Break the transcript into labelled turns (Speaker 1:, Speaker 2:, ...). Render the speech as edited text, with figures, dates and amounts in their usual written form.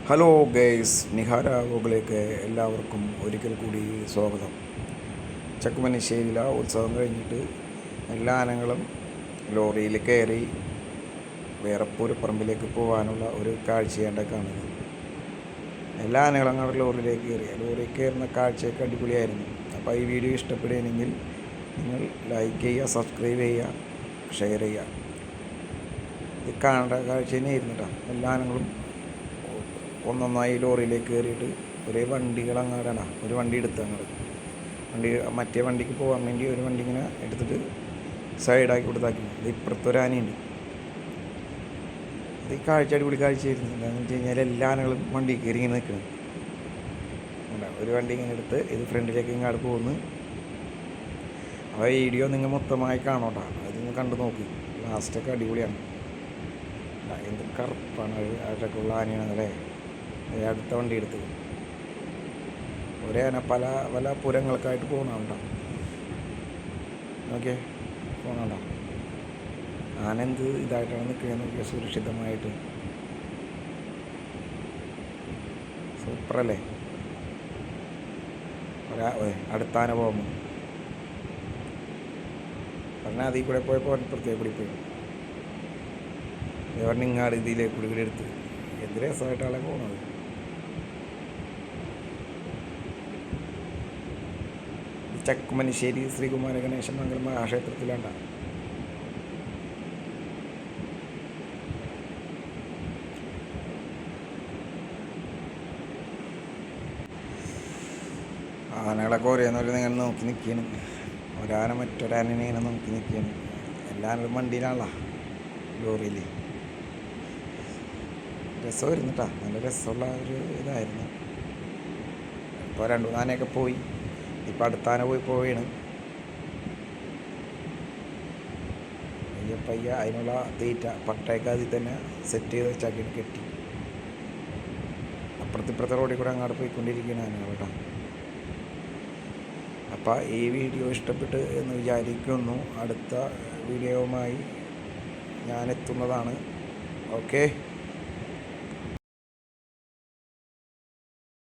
Speaker 1: Hello guys, Nihara വ്ലോഗിലേക്ക് എല്ലാവർക്കും ഒരിക്കൽ കൂടി സ്വാഗതം. ചക്കുമനശ്ശേരിയിലെ ഉത്സവം കഴിഞ്ഞിട്ട് എല്ലാ ആനകളും ലോറിയിൽ കയറി വേറെപ്പൂർ പറമ്പിലേക്ക് പോകാനുള്ള ഒരു കാഴ്ചയാണ് കാണുന്നത്. എല്ലാ ആനകളും അങ്ങോട്ട് ലോറിയിലേക്ക് കയറുന്ന കാഴ്ചയൊക്കെ അടിപൊളിയായിരുന്നു. അപ്പോൾ ഈ വീഡിയോ ഇഷ്ടപ്പെടുകയാണെങ്കിൽ നിങ്ങൾ ലൈക്ക് ചെയ്യുക, സബ്സ്ക്രൈബ് ചെയ്യുക, ഷെയർ ചെയ്യുക. ഇത് കാണേണ്ട കാഴ്ച തന്നെയായിരുന്നു കേട്ടോ. എല്ലാ ആനകളും ഒന്നൊന്നായി ലോറിയിലേക്ക് കയറിയിട്ട് ഒരേ വണ്ടികൾ അങ്ങാടാണ്. ഒരു വണ്ടി എടുത്ത് വണ്ടി മറ്റേ വണ്ടിക്ക് പോകാൻ വേണ്ടി ഒരു വണ്ടി ഇങ്ങനെ എടുത്തിട്ട് സൈഡാക്കി കൊടുത്താക്കി. ഇത് ഇപ്പുറത്തൊരു ആനയുണ്ട്. ഇത് ഈ കാഴ്ച അടിപൊളി കാഴ്ചയായിരുന്നു. എന്താണെന്ന് വെച്ച് കഴിഞ്ഞാൽ എല്ലാ ആനകളും വണ്ടി കയറി ഇങ്ങനെ നിൽക്കണം. ഒരു വണ്ടി ഇങ്ങനെ എടുത്ത് ഇത് ഫ്രണ്ടിലേക്ക് ഇങ്ങോട്ട് പോകുന്നു. അപ്പോൾ വീഡിയോ നിങ്ങൾ മൊത്തമായി കാണോട്ടാ, അത് നിങ്ങൾ കണ്ടു നോക്കി. ലാസ്റ്റൊക്കെ അടിപൊളിയാണ്. എന്ത് കറുപ്പാണ് അതൊക്കെ ഉള്ള ആനയാണല്ലേ. അടുത്ത വണ്ടി എടുത്ത് ഒരേ ആന പല പല പുരങ്ങൾക്കായിട്ട് പോകണുണ്ടോ. ഓക്കെ, പോകണുണ്ടോ ആന എന്ത് ഇതായിട്ടാണ് നിൽക്കുന്നത് നോക്കിയാൽ, സുരക്ഷിതമായിട്ട്. സൂപ്പറല്ലേ. അടുത്ത ആന പോകുമ്പോൾ പറഞ്ഞാൽ അതിൽ കൂടെ പോയപ്പോൾ പ്രത്യേക കൂടി പോയി ഇങ്ങാട് ഇതിലേക്ക് കൂടി എടുത്ത് എന്ത് രസമായിട്ടാണ് പോകുന്നത്. ചക്കുമനശ്ശേരി ശ്രീകുമാര ഗണേശ മംഗലം മഹാക്ഷേത്രത്തിലാണ്. ആനകളൊക്കെ ഓരോന്നോരം നിങ്ങൾ നോക്കി നിൽക്കുകയാണ്. ഒരാന മറ്റൊരാനെ ഇങ്ങനെ നോക്കി നിൽക്കുകയാണ്. എല്ലാവരും വണ്ടിയിലാണല്ലോ, ലോറിയിൽ. രസമായിരുന്നു കേട്ടോ, നല്ല രസമുള്ള ഒരു ഇതായിരുന്നു. ഇപ്പോൾ 2 ആനയൊക്കെ പോയി. ഇപ്പം അടുത്ത ആന പോവുകയാണ്. പയ്യ അതിനുള്ള തീറ്റ പട്ടയൊക്കെ അതിൽ തന്നെ സെറ്റ് ചെയ്ത് വെച്ചാക്കി കെട്ടി അപ്പുറത്തെ റോഡിൽ കൂടെ അങ്ങോട്ട് പോയിക്കൊണ്ടിരിക്കുകയാണ് ആനകൾ കേട്ടോ. അപ്പോൾ ഈ വീഡിയോ ഇഷ്ടപ്പെട്ട് എന്ന് വിചാരിക്കുന്നു. അടുത്ത വീഡിയോവുമായി ഞാൻ എത്തുന്നതാണ്. ഓക്കെ.